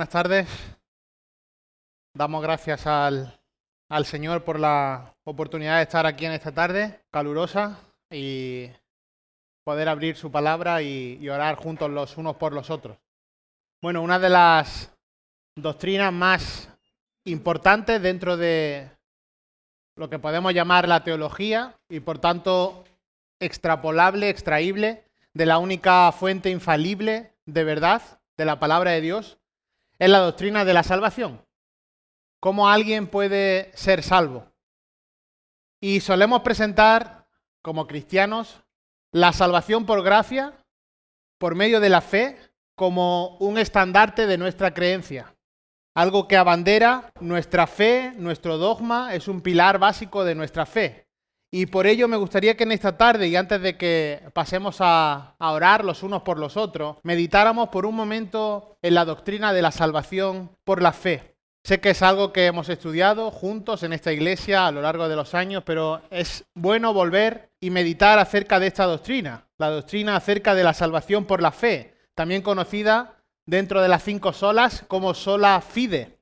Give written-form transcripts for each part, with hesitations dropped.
Buenas tardes. Damos gracias al Señor por la oportunidad de estar aquí en esta tarde calurosa y poder abrir su palabra y orar juntos los unos por los otros. Bueno, una de las doctrinas más importantes dentro de lo que podemos llamar la teología y por tanto extrapolable, extraíble de la única fuente infalible de verdad, de la palabra de Dios, es la doctrina de la salvación. ¿Cómo alguien puede ser salvo? Y solemos presentar, como cristianos, la salvación por gracia, por medio de la fe, como un estandarte de nuestra creencia. Algo que abandera nuestra fe, nuestro dogma, es un pilar básico de nuestra fe. Y por ello me gustaría que en esta tarde, y antes de que pasemos a orar los unos por los otros, meditáramos por un momento en la doctrina de la salvación por la fe. Sé que es algo que hemos estudiado juntos en esta iglesia a lo largo de los años, pero es bueno volver y meditar acerca de esta doctrina, la doctrina acerca de la salvación por la fe, también conocida dentro de las 5 solas como sola fide.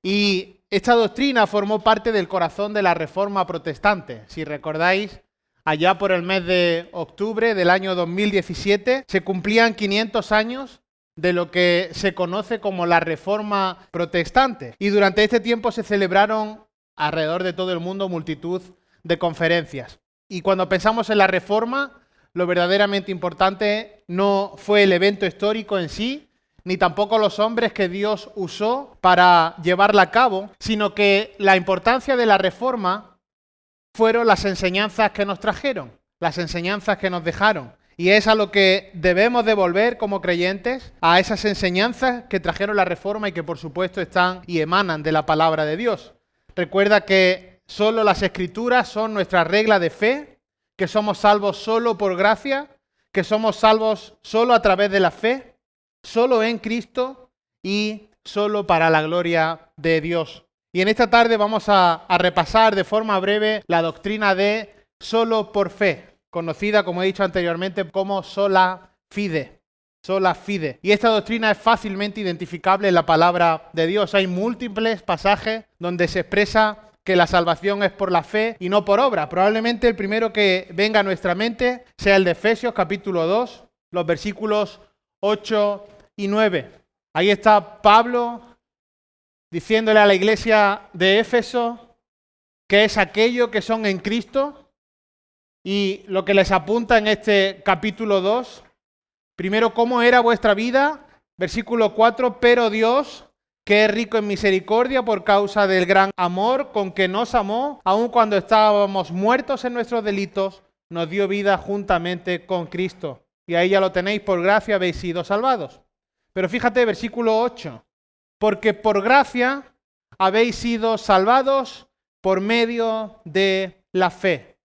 Y esta doctrina formó parte del corazón de la Reforma Protestante. Si recordáis, allá por el mes de octubre del año 2017 se cumplían 500 años de lo que se conoce como la Reforma Protestante. Y durante este tiempo se celebraron alrededor de todo el mundo multitud de conferencias. Y cuando pensamos en la Reforma, lo verdaderamente importante no fue el evento histórico en sí, ni tampoco los hombres que Dios usó para llevarla a cabo, sino que la importancia de la Reforma fueron las enseñanzas que nos trajeron, las enseñanzas que nos dejaron. Y es a lo que debemos devolver como creyentes, a esas enseñanzas que trajeron la Reforma y que por supuesto están y emanan de la palabra de Dios. Recuerda que solo las Escrituras son nuestra regla de fe, que somos salvos solo por gracia, que somos salvos solo a través de la fe, solo en Cristo y solo para la gloria de Dios. Y en esta tarde vamos a repasar de forma breve la doctrina de solo por fe, conocida, como he dicho anteriormente, como sola fide. Sola fide. Y esta doctrina es fácilmente identificable en la palabra de Dios. Hay múltiples pasajes donde se expresa que la salvación es por la fe y no por obra. Probablemente el primero que venga a nuestra mente sea el de Efesios capítulo 2, los versículos 8 y 9. Ahí está Pablo diciéndole a la iglesia de Éfeso que es aquello que son en Cristo y lo que les apunta en este capítulo 2. Primero, ¿cómo era vuestra vida? Versículo 4, pero Dios, que es rico en misericordia por causa del gran amor con que nos amó, aun cuando estábamos muertos en nuestros delitos, nos dio vida juntamente con Cristo. Y ahí ya lo tenéis, por gracia habéis sido salvados. Pero fíjate, versículo 8, porque por gracia habéis sido salvados por medio de la fe.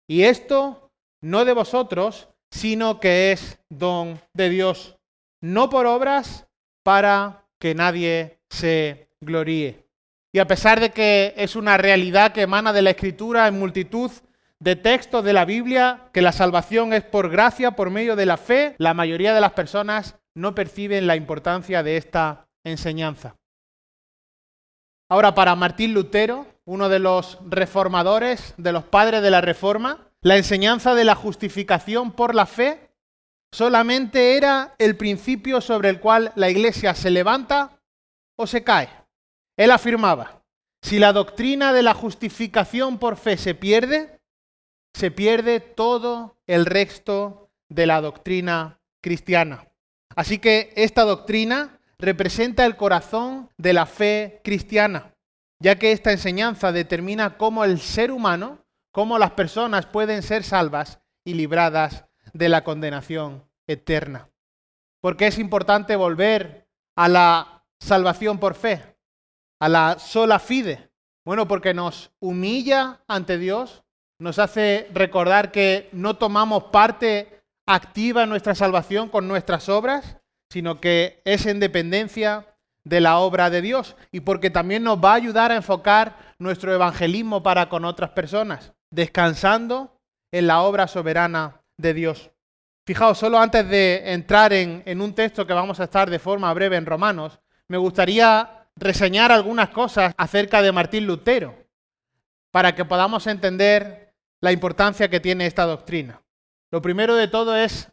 Y esto no de vosotros, sino que es don de Dios, no por obras para que nadie se gloríe. Y a pesar de que es una realidad que emana de la Escritura en multitud de textos de la Biblia, que la salvación es por gracia, por medio de la fe, la mayoría de las personas no perciben la importancia de esta enseñanza. Ahora, para Martín Lutero, uno de los reformadores, de los padres de la Reforma, la enseñanza de la justificación por la fe solamente era el principio sobre el cual la Iglesia se levanta o se cae. Él afirmaba, si la doctrina de la justificación por fe se pierde todo el resto de la doctrina cristiana. Así que esta doctrina representa el corazón de la fe cristiana, ya que esta enseñanza determina cómo el ser humano, cómo las personas pueden ser salvas y libradas de la condenación eterna. ¿Por qué es importante volver a la salvación por fe, a la sola fide? Bueno, porque nos humilla ante Dios, nos hace recordar que no tomamos parte activa en nuestra salvación con nuestras obras, sino que es en dependencia de la obra de Dios, y porque también nos va a ayudar a enfocar nuestro evangelismo para con otras personas, descansando en la obra soberana de Dios. Fijaos, solo antes de entrar en un texto que vamos a estar de forma breve en Romanos, me gustaría reseñar algunas cosas acerca de Martín Lutero para que podamos entender la importancia que tiene esta doctrina. Lo primero de todo es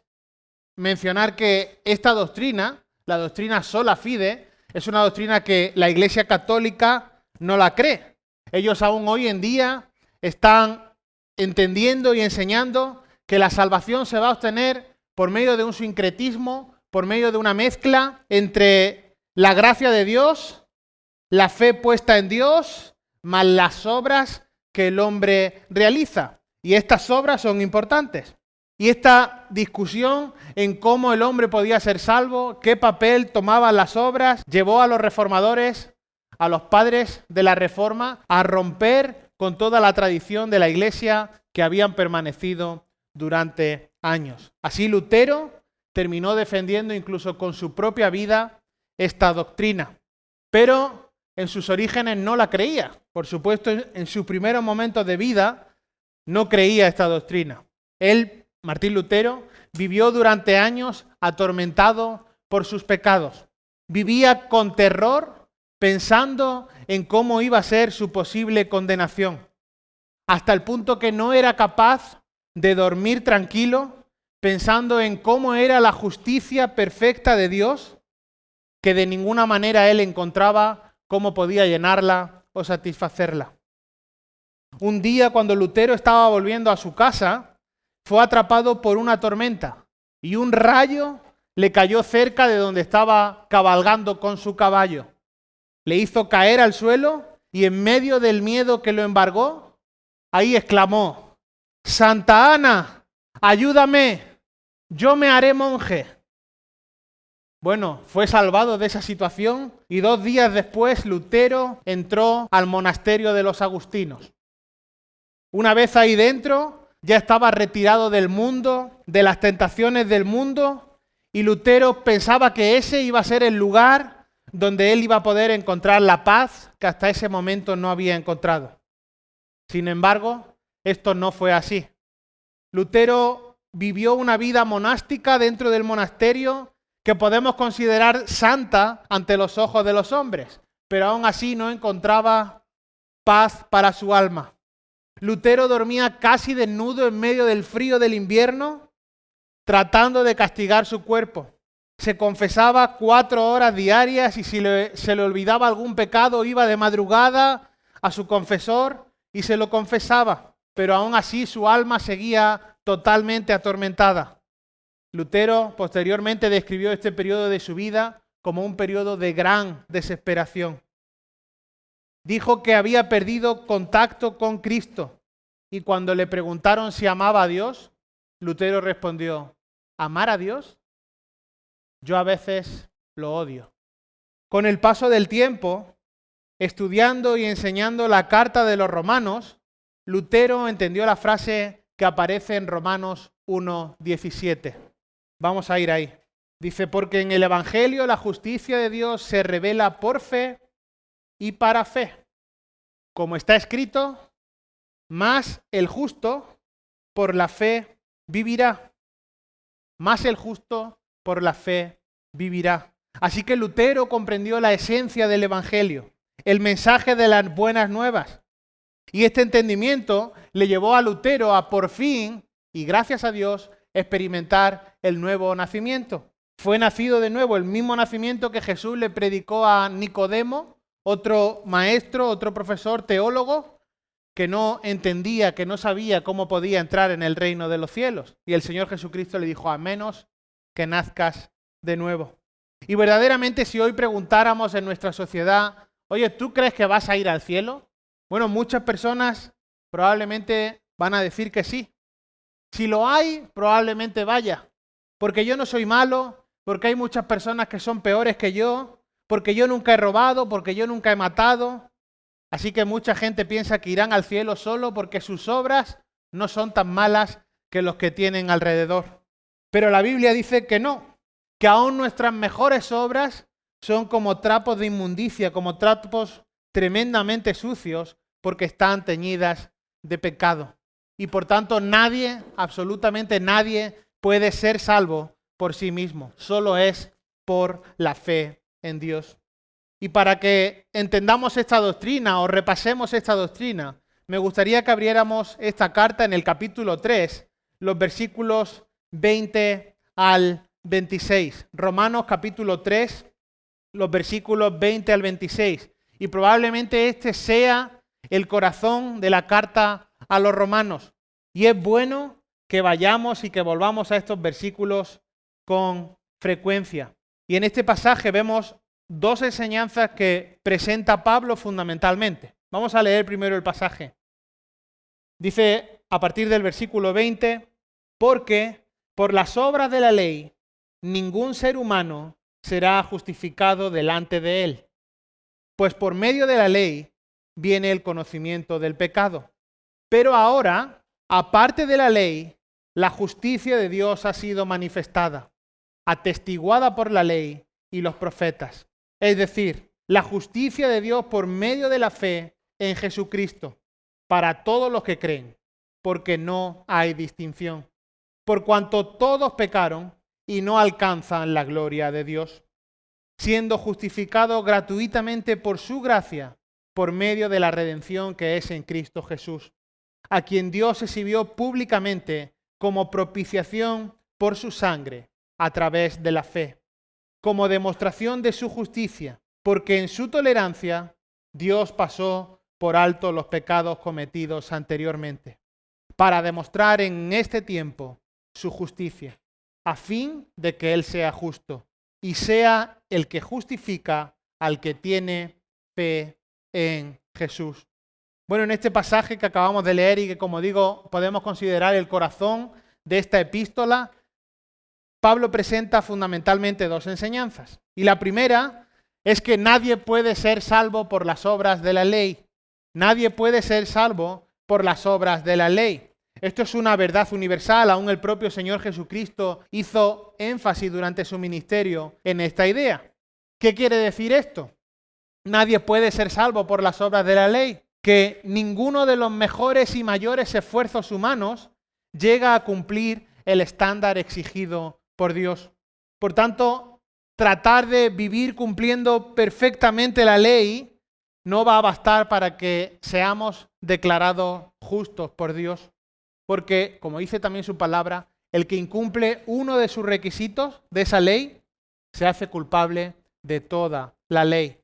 mencionar que esta doctrina, la doctrina sola fide, es una doctrina que la Iglesia Católica no la cree. Ellos aún hoy en día están entendiendo y enseñando que la salvación se va a obtener por medio de un sincretismo, por medio de una mezcla entre la gracia de Dios, la fe puesta en Dios, más las obras que el hombre realiza. Y estas obras son importantes. Y esta discusión en cómo el hombre podía ser salvo, qué papel tomaban las obras, llevó a los reformadores, a los padres de la Reforma, a romper con toda la tradición de la Iglesia que habían permanecido durante años. Así Lutero terminó defendiendo incluso con su propia vida esta doctrina. Pero en sus orígenes no la creía. Por supuesto, en sus primeros momentos de vida no creía esta doctrina. Él, Martín Lutero, vivió durante años atormentado por sus pecados. Vivía con terror pensando en cómo iba a ser su posible condenación, hasta el punto que no era capaz de dormir tranquilo pensando en cómo era la justicia perfecta de Dios, que de ninguna manera él encontraba cómo podía llenarla o satisfacerla. Un día, cuando Lutero estaba volviendo a su casa, fue atrapado por una tormenta y un rayo le cayó cerca de donde estaba cabalgando con su caballo. Le hizo caer al suelo y en medio del miedo que lo embargó, ahí exclamó: «Santa Ana, ayúdame, yo me haré monje». Bueno, fue salvado de esa situación y 2 días después Lutero entró al monasterio de los agustinos. Una vez ahí dentro, ya estaba retirado del mundo, de las tentaciones del mundo, y Lutero pensaba que ese iba a ser el lugar donde él iba a poder encontrar la paz que hasta ese momento no había encontrado. Sin embargo, esto no fue así. Lutero vivió una vida monástica dentro del monasterio que podemos considerar santa ante los ojos de los hombres, pero aún así no encontraba paz para su alma. Lutero dormía casi desnudo en medio del frío del invierno, tratando de castigar su cuerpo. Se confesaba 4 horas diarias y si se le olvidaba algún pecado, iba de madrugada a su confesor y se lo confesaba. Pero aún así su alma seguía totalmente atormentada. Lutero posteriormente describió este periodo de su vida como un periodo de gran desesperación. Dijo que había perdido contacto con Cristo y cuando le preguntaron si amaba a Dios, Lutero respondió: ¿amar a Dios? Yo a veces lo odio. Con el paso del tiempo, estudiando y enseñando la carta de los Romanos, Lutero entendió la frase que aparece en Romanos 1:17. Vamos a ir ahí. Dice: porque en el Evangelio la justicia de Dios se revela por fe y para fe. Como está escrito, más el justo por la fe vivirá. Más el justo por la fe vivirá. Así que Lutero comprendió la esencia del Evangelio, el mensaje de las buenas nuevas. Y este entendimiento le llevó a Lutero a por fin, y gracias a Dios, experimentar el nuevo nacimiento. Fue nacido de nuevo, el mismo nacimiento que Jesús le predicó a Nicodemo, otro maestro, otro profesor teólogo, que no entendía, que no sabía cómo podía entrar en el reino de los cielos. Y el Señor Jesucristo le dijo: a menos que nazcas de nuevo. Y verdaderamente, si hoy preguntáramos en nuestra sociedad: oye, ¿tú crees que vas a ir al cielo? Bueno, muchas personas probablemente van a decir que sí. Si lo hay, probablemente vaya. Porque yo no soy malo, porque hay muchas personas que son peores que yo, porque yo nunca he robado, porque yo nunca he matado. Así que mucha gente piensa que irán al cielo solo porque sus obras no son tan malas que los que tienen alrededor. Pero la Biblia dice que no, que aún nuestras mejores obras son como trapos de inmundicia, como trapos tremendamente sucios, porque están teñidas de pecado. Y por tanto nadie, absolutamente nadie, puede ser salvo por sí mismo. Solo es por la fe en Dios. Y para que entendamos esta doctrina o repasemos esta doctrina, me gustaría que abriéramos esta carta en el capítulo 3, los versículos 20 al 26. Romanos capítulo 3, los versículos 20 al 26. Y probablemente este sea el corazón de la carta a los romanos. Y es bueno que vayamos y que volvamos a estos versículos con frecuencia. Y en este pasaje vemos dos enseñanzas que presenta Pablo fundamentalmente. Vamos a leer primero el pasaje. Dice a partir del versículo 20, porque por las obras de la ley ningún ser humano será justificado delante de él, pues por medio de la ley viene el conocimiento del pecado. Pero ahora, aparte de la ley, la justicia de Dios ha sido manifestada, atestiguada por la ley y los profetas. Es decir, la justicia de Dios por medio de la fe en Jesucristo, para todos los que creen, porque no hay distinción. Por cuanto todos pecaron y no alcanzan la gloria de Dios, siendo justificados gratuitamente por su gracia, por medio de la redención que es en Cristo Jesús, a quien Dios exhibió públicamente como propiciación por su sangre, a través de la fe, como demostración de su justicia, porque en su tolerancia Dios pasó por alto los pecados cometidos anteriormente, para demostrar en este tiempo su justicia, a fin de que Él sea justo y sea el que justifica al que tiene fe en Jesús. Bueno, en este pasaje que acabamos de leer y que, como digo, podemos considerar el corazón de esta epístola, Pablo presenta fundamentalmente dos enseñanzas. Y la primera es que nadie puede ser salvo por las obras de la ley. Nadie puede ser salvo por las obras de la ley. Esto es una verdad universal. Aún el propio Señor Jesucristo hizo énfasis durante su ministerio en esta idea. ¿Qué quiere decir esto? Nadie puede ser salvo por las obras de la ley. Que ninguno de los mejores y mayores esfuerzos humanos llega a cumplir el estándar exigido por Dios. Por tanto, tratar de vivir cumpliendo perfectamente la ley no va a bastar para que seamos declarados justos por Dios. Porque, como dice también su palabra, el que incumple uno de sus requisitos de esa ley se hace culpable de toda la ley.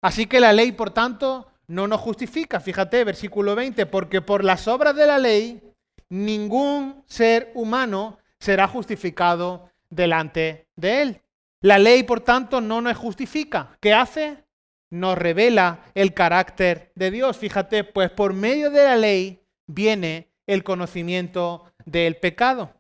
Así que la ley, por tanto, no nos justifica. Fíjate, versículo 20, porque por las obras de la ley ningún ser humano será justificado delante de él. La ley, por tanto, no nos justifica. ¿Qué hace? Nos revela el carácter de Dios. Fíjate, pues por medio de la ley viene el conocimiento del pecado.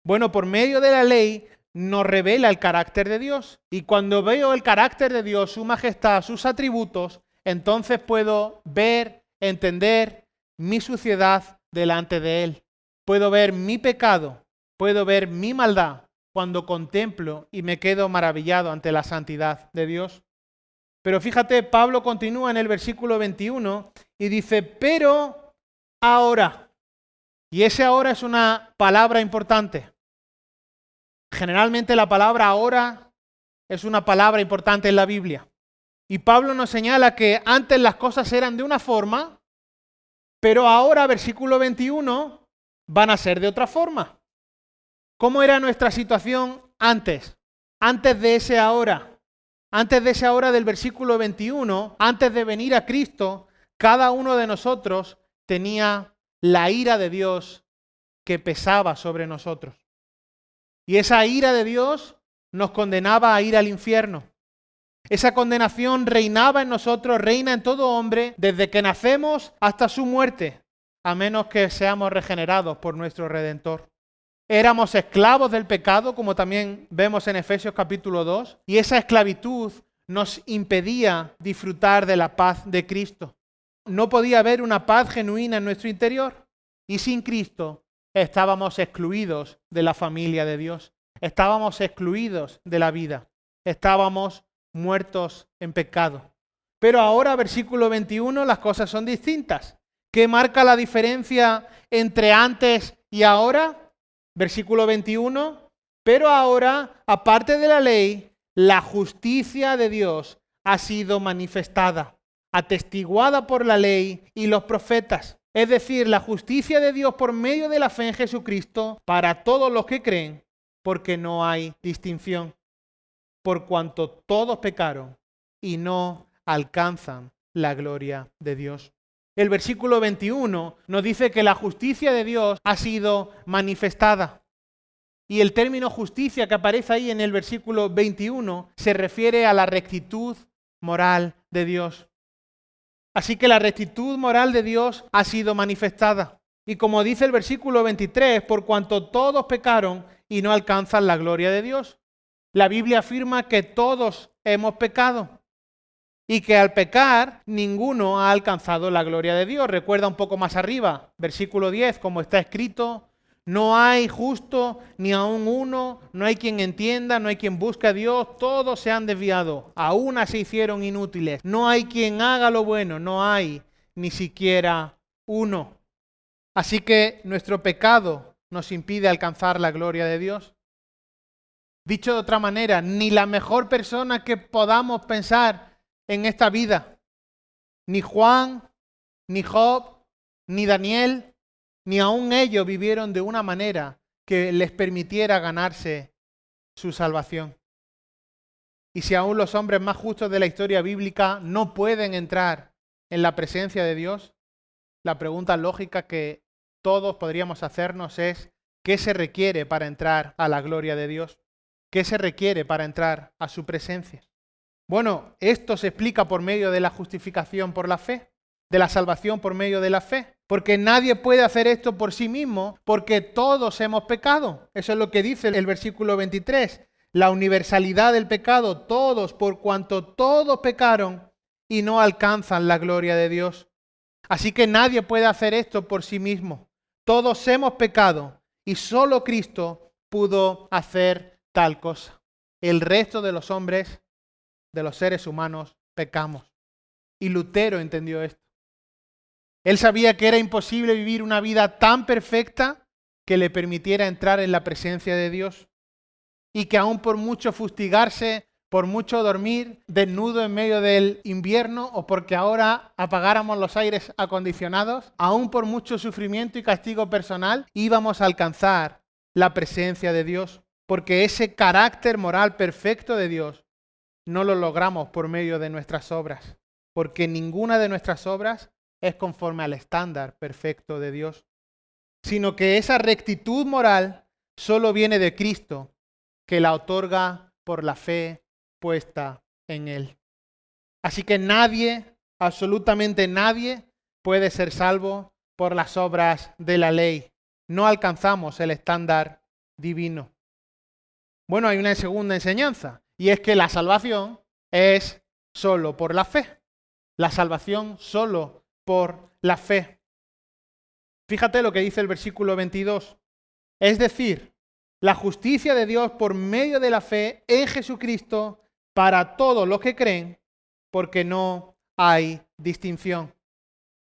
Bueno, por medio de la ley nos revela el carácter de Dios. Y cuando veo el carácter de Dios, su majestad, sus atributos, entonces puedo ver, entender mi suciedad delante de Él. Puedo ver mi pecado, puedo ver mi maldad cuando contemplo y me quedo maravillado ante la santidad de Dios. Pero fíjate, Pablo continúa en el versículo 21 y dice, pero ahora. Y ese ahora es una palabra importante. Generalmente la palabra ahora es una palabra importante en la Biblia. Y Pablo nos señala que antes las cosas eran de una forma, pero ahora, versículo 21, van a ser de otra forma. ¿Cómo era nuestra situación antes? Antes de ese ahora. Antes de ese ahora del versículo 21, antes de venir a Cristo, cada uno de nosotros tenía la ira de Dios que pesaba sobre nosotros. Y esa ira de Dios nos condenaba a ir al infierno. Esa condenación reinaba en nosotros, reina en todo hombre, desde que nacemos hasta su muerte, a menos que seamos regenerados por nuestro Redentor. Éramos esclavos del pecado, como también vemos en Efesios capítulo 2, y esa esclavitud nos impedía disfrutar de la paz de Cristo. No podía haber una paz genuina en nuestro interior, y sin Cristo estábamos excluidos de la familia de Dios, estábamos excluidos de la vida, estábamos muertos en pecado. Pero ahora, versículo 21, las cosas son distintas. ¿Qué marca la diferencia entre antes y ahora? Versículo 21, pero ahora, aparte de la ley, la justicia de Dios ha sido manifestada, atestiguada por la ley y los profetas. Es decir, la justicia de Dios por medio de la fe en Jesucristo para todos los que creen, porque no hay distinción, por cuanto todos pecaron y no alcanzan la gloria de Dios. El versículo 21 nos dice que la justicia de Dios ha sido manifestada. Y el término justicia que aparece ahí en el versículo 21 se refiere a la rectitud moral de Dios. Así que la rectitud moral de Dios ha sido manifestada. Y como dice el versículo 23, por cuanto todos pecaron y no alcanzan la gloria de Dios. La Biblia afirma que todos hemos pecado y que al pecar ninguno ha alcanzado la gloria de Dios. Recuerda un poco más arriba, versículo 10, como está escrito: no hay justo ni aun uno, no hay quien entienda, no hay quien busque a Dios, todos se han desviado, a una se hicieron inútiles, no hay quien haga lo bueno, no hay ni siquiera uno. Así que nuestro pecado nos impide alcanzar la gloria de Dios. Dicho de otra manera, ni la mejor persona que podamos pensar en esta vida, ni Juan, ni Job, ni Daniel, ni aun ellos vivieron de una manera que les permitiera ganarse su salvación. Y si aún los hombres más justos de la historia bíblica no pueden entrar en la presencia de Dios, la pregunta lógica que todos podríamos hacernos es: ¿qué se requiere para entrar a la gloria de Dios? ¿Qué se requiere para entrar a su presencia? Bueno, esto se explica por medio de la justificación por la fe, de la salvación por medio de la fe. Porque nadie puede hacer esto por sí mismo, porque todos hemos pecado. Eso es lo que dice el versículo 23. La universalidad del pecado, todos, por cuanto todos pecaron y no alcanzan la gloria de Dios. Así que nadie puede hacer esto por sí mismo. Todos hemos pecado y solo Cristo pudo hacer tal cosa. El resto de los hombres, de los seres humanos, pecamos. Y Lutero entendió esto. Él sabía que era imposible vivir una vida tan perfecta que le permitiera entrar en la presencia de Dios. Y que aún por mucho fustigarse, por mucho dormir desnudo en medio del invierno o porque ahora apagáramos los aires acondicionados, aún por mucho sufrimiento y castigo personal, íbamos a alcanzar la presencia de Dios. Porque ese carácter moral perfecto de Dios no lo logramos por medio de nuestras obras. Porque ninguna de nuestras obras es conforme al estándar perfecto de Dios, sino que esa rectitud moral solo viene de Cristo, que la otorga por la fe puesta en Él. Así que nadie, absolutamente nadie, puede ser salvo por las obras de la ley. No alcanzamos el estándar divino. Bueno, hay una segunda enseñanza, y es que la salvación es solo por la fe. La salvación solo por la fe. Fíjate lo que dice el versículo 22. Es decir, la justicia de Dios por medio de la fe en Jesucristo para todos los que creen, porque no hay distinción.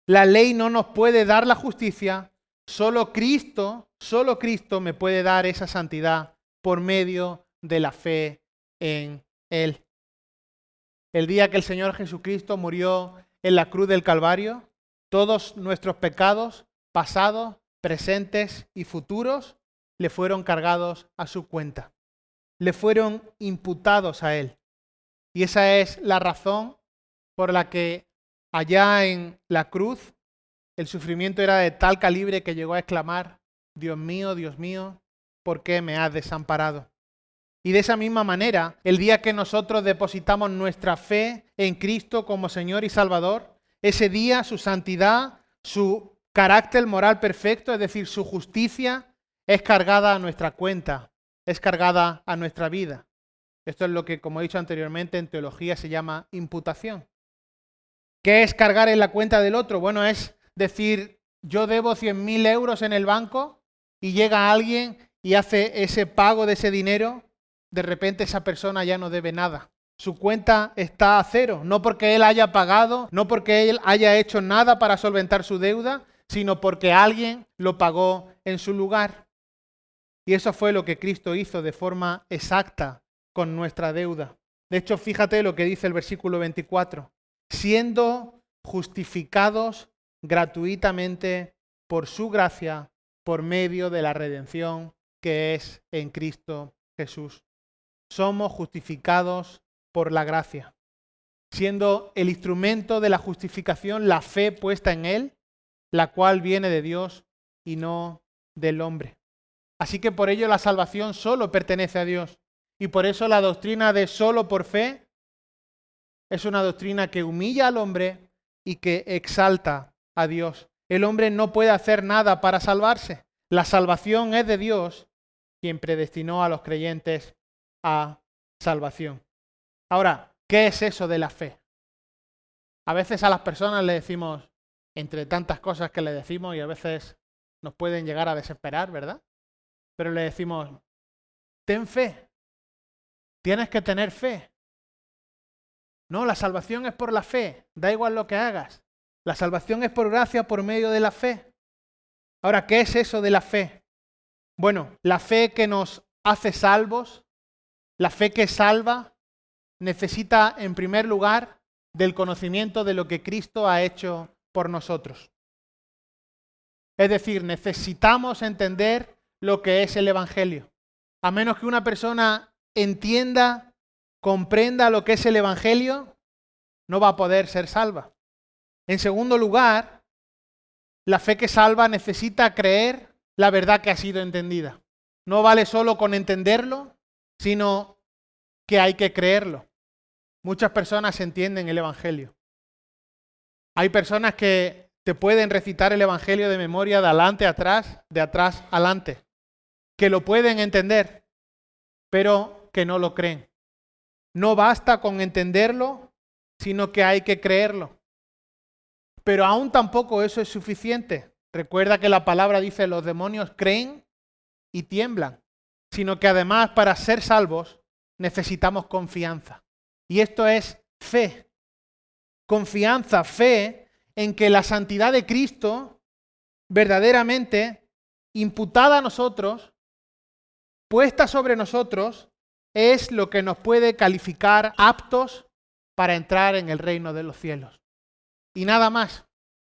La ley no nos puede dar la justicia, solo Cristo me puede dar esa santidad por medio de la fe en Él. El día que el Señor Jesucristo murió en la cruz del Calvario, todos nuestros pecados, pasados, presentes y futuros, le fueron cargados a su cuenta. Le fueron imputados a Él. Y esa es la razón por la que allá en la cruz el sufrimiento era de tal calibre que llegó a exclamar: Dios mío, ¿por qué me has desamparado? Y de esa misma manera, el día que nosotros depositamos nuestra fe en Cristo como Señor y Salvador, ese día su santidad, su carácter moral perfecto, es decir, su justicia, es cargada a nuestra cuenta, es cargada a nuestra vida. Esto es lo que, como he dicho anteriormente, en teología se llama imputación. ¿Qué es cargar en la cuenta del otro? Bueno, es decir, yo debo 100.000 euros en el banco y llega alguien y hace ese pago de ese dinero. De repente esa persona ya no debe nada. Su cuenta está a cero, no porque él haya pagado, no porque él haya hecho nada para solventar su deuda, sino porque alguien lo pagó en su lugar. Y eso fue lo que Cristo hizo de forma exacta con nuestra deuda. De hecho, fíjate lo que dice el versículo 24. Siendo justificados gratuitamente por su gracia, por medio de la redención que es en Cristo Jesús. Somos justificados por la gracia, siendo el instrumento de la justificación la fe puesta en Él, la cual viene de Dios y no del hombre. Así que por ello la salvación solo pertenece a Dios. Y por eso la doctrina de solo por fe es una doctrina que humilla al hombre y que exalta a Dios. El hombre no puede hacer nada para salvarse. La salvación es de Dios, quien predestinó a los creyentes a salvación. Ahora, ¿qué es eso de la fe? A veces a las personas le decimos, entre tantas cosas que le decimos, y a veces nos pueden llegar a desesperar, ¿verdad? Pero le decimos, ten fe, tienes que tener fe. No, la salvación es por la fe, da igual lo que hagas. La salvación es por gracia por medio de la fe. Ahora, ¿qué es eso de la fe? Bueno, la fe que nos hace salvos, la fe que salva, necesita en primer lugar del conocimiento de lo que Cristo ha hecho por nosotros. Es decir, necesitamos entender lo que es el Evangelio. A menos que una persona entienda, comprenda lo que es el Evangelio, no va a poder ser salva. En segundo lugar, la fe que salva necesita creer la verdad que ha sido entendida. No vale solo con entenderlo, sino que hay que creerlo. Muchas personas entienden el Evangelio. Hay personas que te pueden recitar el Evangelio de memoria de adelante a atrás, de atrás adelante, que lo pueden entender, pero que no lo creen. No basta con entenderlo, sino que hay que creerlo. Pero aún tampoco eso es suficiente. Recuerda que la palabra dice, los demonios creen y tiemblan, sino que además para ser salvos necesitamos confianza. Y esto es fe. Confianza, fe en que la santidad de Cristo verdaderamente imputada a nosotros, puesta sobre nosotros, es lo que nos puede calificar aptos para entrar en el reino de los cielos. Y nada más.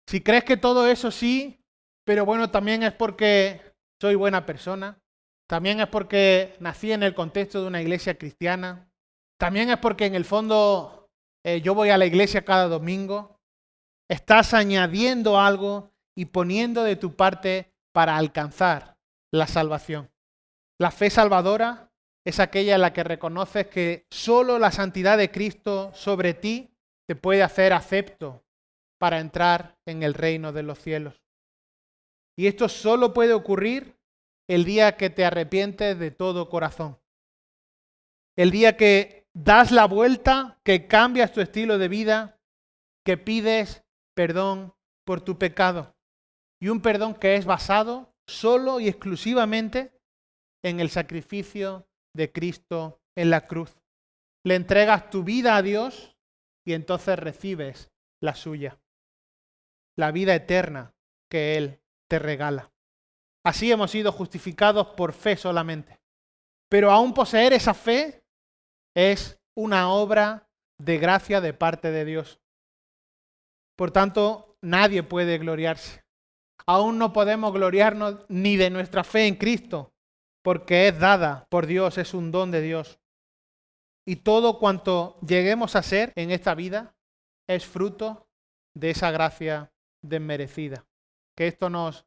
Si crees que todo eso sí, pero bueno, también es porque soy buena persona, también es porque nací en el contexto de una iglesia cristiana, también es porque en el fondo yo voy a la iglesia cada domingo, estás añadiendo algo y poniendo de tu parte para alcanzar la salvación. La fe salvadora es aquella en la que reconoces que solo la santidad de Cristo sobre ti te puede hacer acepto para entrar en el reino de los cielos. Y esto solo puede ocurrir el día que te arrepientes de todo corazón. El día que das la vuelta, que cambias tu estilo de vida, que pides perdón por tu pecado. Y un perdón que es basado solo y exclusivamente en el sacrificio de Cristo en la cruz. Le entregas tu vida a Dios y entonces recibes la suya. La vida eterna que Él te regala. Así hemos sido justificados por fe solamente. Pero aún poseer esa fe es una obra de gracia de parte de Dios. Por tanto, nadie puede gloriarse. Aún no podemos gloriarnos ni de nuestra fe en Cristo, porque es dada por Dios, es un don de Dios. Y todo cuanto lleguemos a ser en esta vida es fruto de esa gracia desmerecida. Que esto nos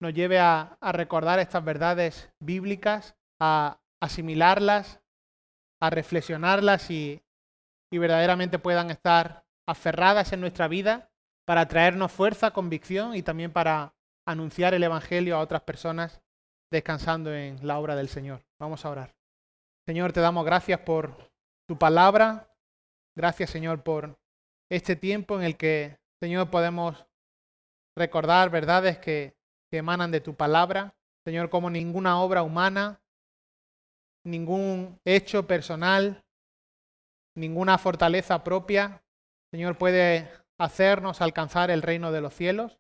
lleve a recordar estas verdades bíblicas, a asimilarlas, a reflexionarlas y verdaderamente puedan estar aferradas en nuestra vida para traernos fuerza, convicción y también para anunciar el Evangelio a otras personas descansando en la obra del Señor. Vamos a orar. Señor, te damos gracias por tu palabra. Gracias, Señor, por este tiempo en el que, Señor, podemos recordar verdades que emanan de tu palabra. Señor, como ninguna obra humana, ningún hecho personal, ninguna fortaleza propia, Señor, puede hacernos alcanzar el reino de los cielos,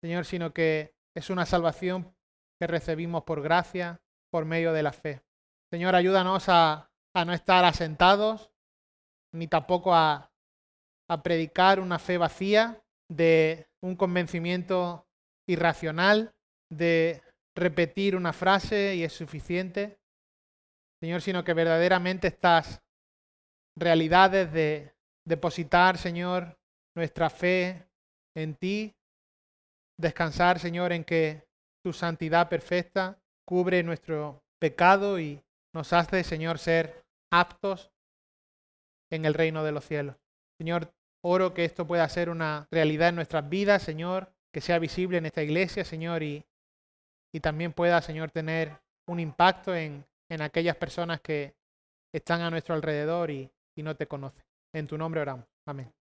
Señor, sino que es una salvación que recibimos por gracia, por medio de la fe. Señor, ayúdanos a no estar asentados ni tampoco a predicar una fe vacía de un convencimiento irracional, de repetir una frase y es suficiente, Señor, sino que verdaderamente estas realidades de depositar, Señor, nuestra fe en ti, descansar, Señor, en que tu santidad perfecta cubre nuestro pecado y nos hace, Señor, ser aptos en el reino de los cielos. Señor, oro que esto pueda ser una realidad en nuestras vidas, Señor, que sea visible en esta iglesia, Señor, y también pueda, Señor, tener un impacto en aquellas personas que están a nuestro alrededor y no te conocen. En tu nombre oramos. Amén.